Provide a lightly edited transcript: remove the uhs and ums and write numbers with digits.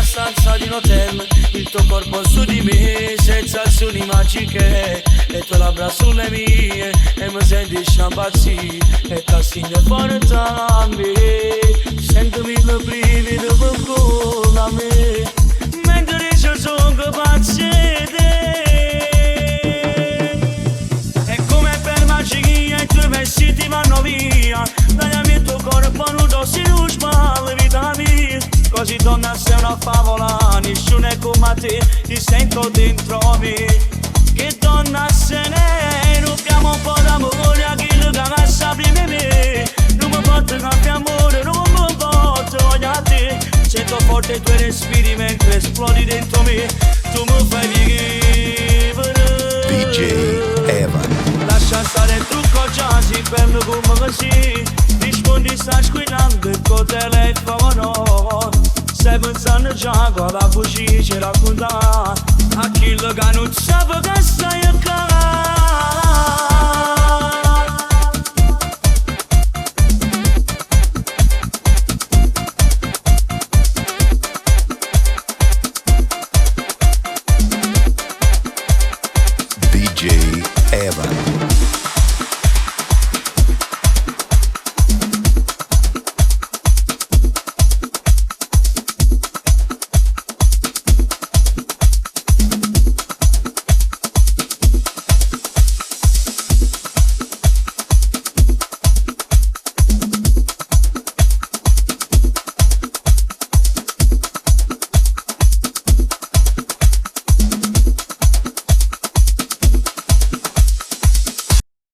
stanza di un hotel, il tuo corpo su di me, senza azioni magiche, le tue labbra sulle mie, e mi senti impazzire, e t'assinde fuori da me, sentimi il brivido con a me, mentre io sono pazzete. È come per magia i tuoi vestiti vanno via, dagli il tuo corpo nudo si ruspa vita mia. Così donna sei una favola, nessuno è come te, ti sento dentro me. Che donna se ne, rubiamo un po' d'amore a chi lo che sapere me. Non mi porto caffè amore, non mi porto voglia a te. Sento forte i tuoi respiri mentre esplodi dentro me. Tu mi fai vivere. DJ Evan. Lascia stare il trucco già, si ferma come così. Rispondi stai squillando il tuo telefono. Stai pensando già cosa fuggire ci racconta a chi lo che non sa che stai a cagare.